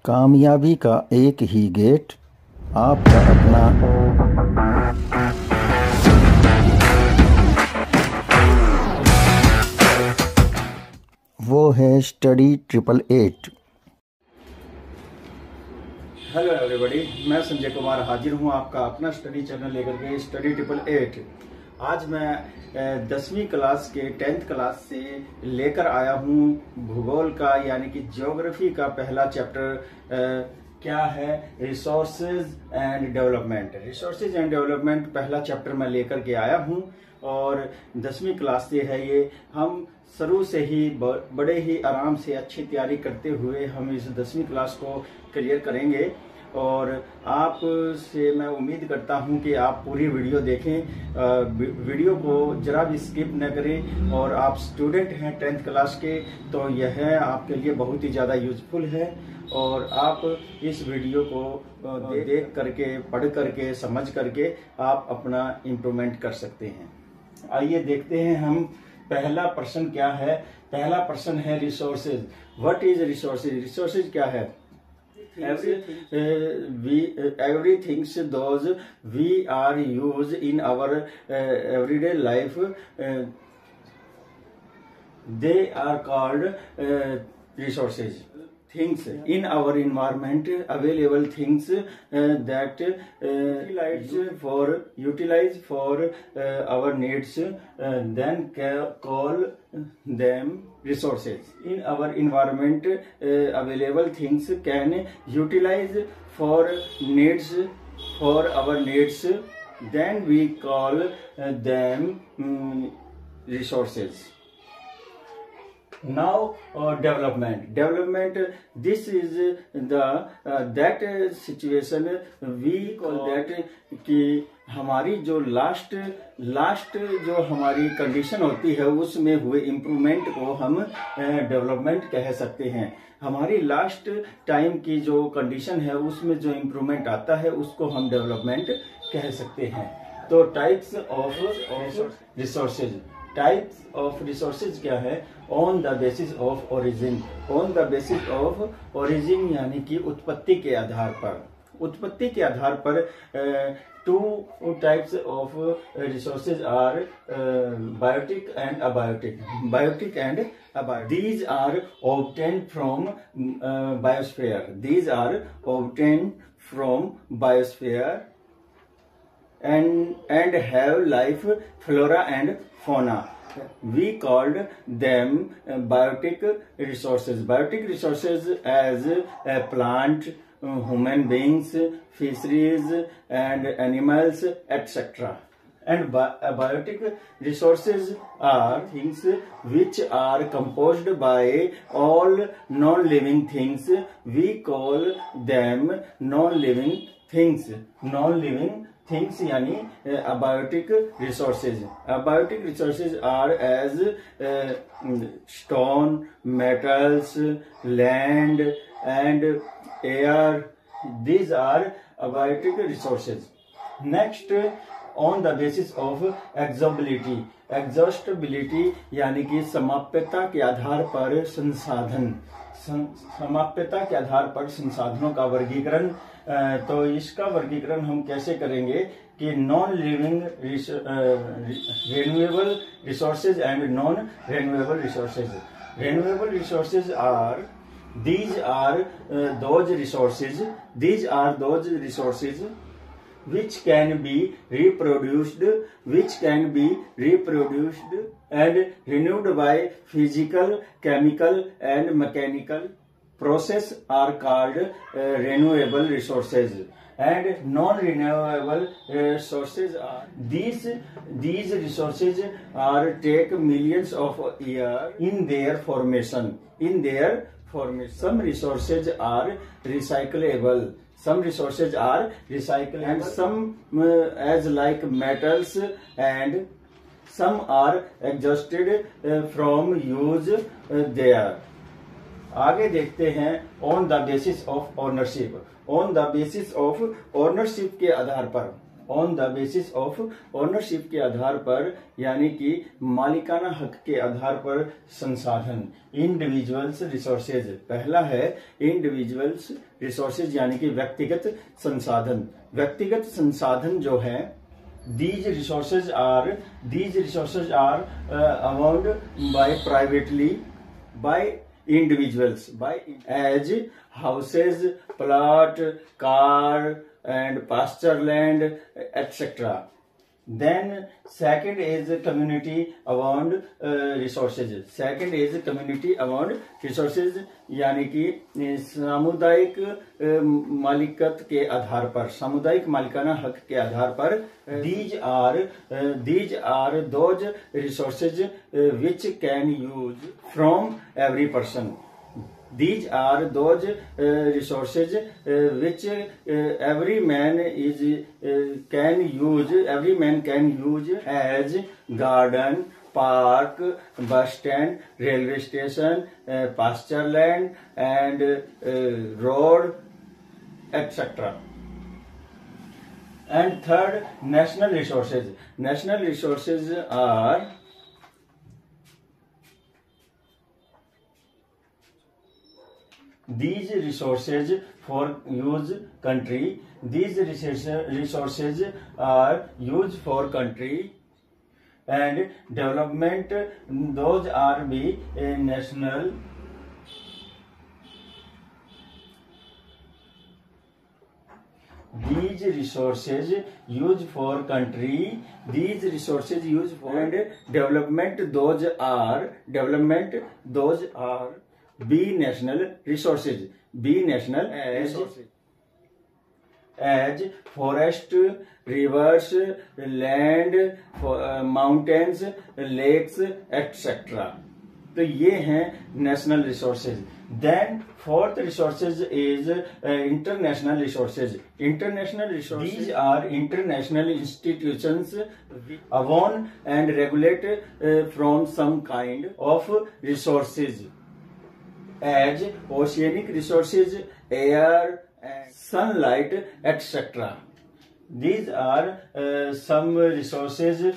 कामयाबी का एक ही गेट, आपका अपना। वो है स्टडी 888। हेलो एवरीबॉडी, मैं संजय कुमार हाजिर हूं आपका अपना स्टडी चैनल लेकर के स्टडी 888। आज मैं 10वीं क्लास के 10th क्लास से लेकर आया हूं भूगोल का यानी कि ज्योग्राफी का पहला चैप्टर क्या है, resources and development. Resources and development पहला चैप्टर मैं लेकर के आया हूं और 10वीं क्लास से है ये। हम शुरू से ही बड़े ही आराम से अच्छी तैयारी करते हुए हम इस 10वीं क्लास को क्लियर करेंगे और आप से मैं उम्मीद करता हूं कि आप पूरी वीडियो देखें, वीडियो को जरा भी स्किप न करें। और आप स्टूडेंट हैं 10th क्लास के तो यह आपके लिए बहुत ही ज़्यादा यूजफुल है और आप इस वीडियो को देख करके, पढ़ करके, समझ करके आप अपना इम्प्रूवमेंट कर सकते हैं। आइए देखते हैं हम पहला प्रश्न क्या है। पहला प्रश्न है resources. What is resources? Resources क्या है? everything those we are use in our everyday life, they are called resources. Things in our environment, available things that utilize for our needs, then call them resources. In our environment, available things can utilize for needs, for our needs, then we call them resources. Now development, this is the that situation we call that कि हमारी जो last जो हमारी condition होती है उसमें हुए improvement को हम डेवलपमेंट कह सकते हैं। हमारी लास्ट टाइम की जो कंडीशन है उसमें जो इम्प्रूवमेंट आता है उसको हम डेवलपमेंट कह सकते हैं। तो types of resources. Types of resources क्या है? On the basis of origin. On the basis of origin यानी कि उत्पत्ति के आधार पर। उत्पत्ति के आधार पर two types of resources are biotic and abiotic. Biotic and abiotic, these are obtained from biosphere. These are obtained from biosphere and have life, flora and fauna. We called them biotic resources. Biotic resources as a plant, human beings, fisheries and animals, etc. And biotic resources are things which are composed by all non-living things. We call them non-living things. Non-living things यानी abiotic resources. Abiotic resources are as stone, metals, land and air. These are abiotic resources. Next, on the basis of exhaustibility. exhaustibility यानी कि समाप्यता के आधार पर संसाधन। समाप्यता के आधार पर संसाधनों का वर्गीकरण। तो इसका वर्गीकरण हम कैसे करेंगे कि non living renewable resources and non renewable resources. Renewable resources are these are those resources which can be reproduced and renewed by physical, chemical and mechanical process are called renewable resources. And non-renewable resources are these resources are take millions of years in their formation. Some resources are recyclable. Some resources are recyclable and some as like metals and some are exhausted from use there. आगे देखते हैं on the basis of ownership. On the basis of ownership के आधार पर। On the basis of ownership के आधार पर, यानी कि मालिकाना हक के आधार पर संसाधन। इंडिविजुअल्स रिसोर्सेज, पहला है इंडिविजुअल्स रिसोर्सेज यानी कि व्यक्तिगत संसाधन। व्यक्तिगत संसाधन जो है, these resources are owned by privately by individuals as houses, plot, car and pasture land, etc. Then second is community owned resources. Second is community owned resources यानी कि सामुदायिक मालिकत के आधार पर, सामुदायिक मालिकाना हक के आधार पर। these are those resources which can use from every person. These are those resources which every man can use as garden, park, bus stand, railway station, pasture land and road, etc. And third, national resources. National resources are these resources for use country. These resources are used for country and development. Those are be national. These resources used for country. These resources used for and development. Those are be national resources. Be national resources as forest, rivers, land, mountains, lakes, etc. तो ये हैं national resources. Then fourth resources is international resources. International resources, these are international institutions own and regulate from some kind of resources as oceanic resources, air, and sunlight, etc. These are some resources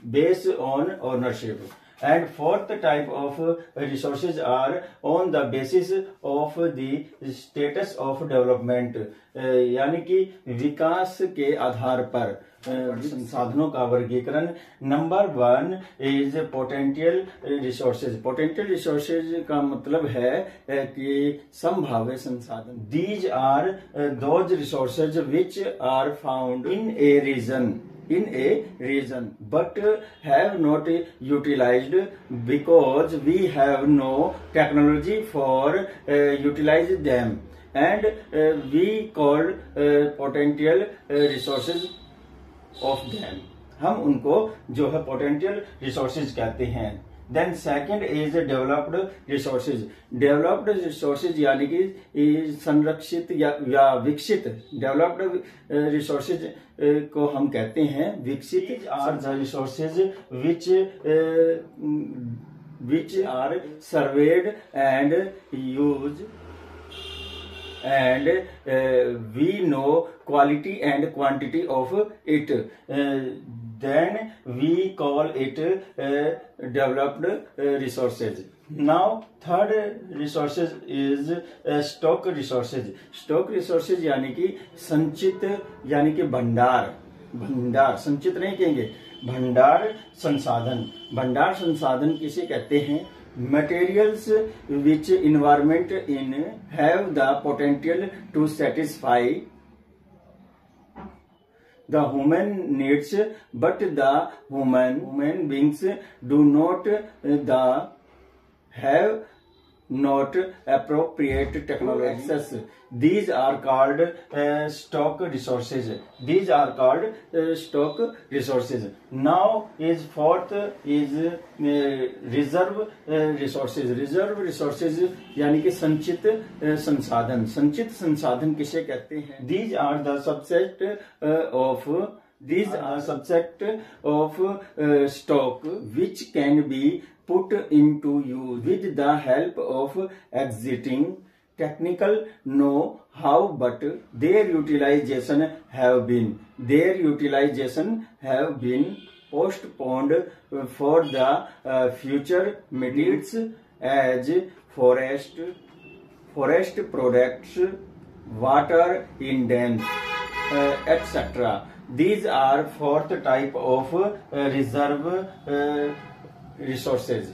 based on ownership. And fourth type of resources are on the basis of the status of development, यानी कि विकास के आधार पर संसाधनों का वर्गीकरण। Number 1 is potential resources. Potential resources का मतलब है कि संभाव्य संसाधन। These are those resources which are found in a region but have not utilized because we have no technology for utilize them, and we call potential resources of them. हम उनको जो है पोटेंशियल रिसोर्सेज कहते हैं। Then second is developed resources. Developed resources यानी कि संरक्षित या विकसित। डेवलप्ड रिसोर्सेज को हम कहते हैं विकसित। Are the resources which are surveyed and use and we know quality and quantity of it, then we call it developed resources. Now third resources is stock resources. Stock resources यानी कि संचित, यानी कि भंडार। संचित नहीं कहेंगे, भंडार संसाधन। भंडार संसाधन किसे कहते हैं? Materials which environment in have the potential to satisfy the human needs, but the human beings do not have not appropriate technology access. These are called stock resources. These are called stock resources. Now is fourth is reserve resources. Reserve resources यानी कि संचित संसाधन। संचित संसाधन किसे कहते हैं? These are the subset of stock which can be put into use with the help of existing technical know-how, but their utilization have been postponed for the future methods as forest products, water in dams, etc. These are fourth type of reserve resources.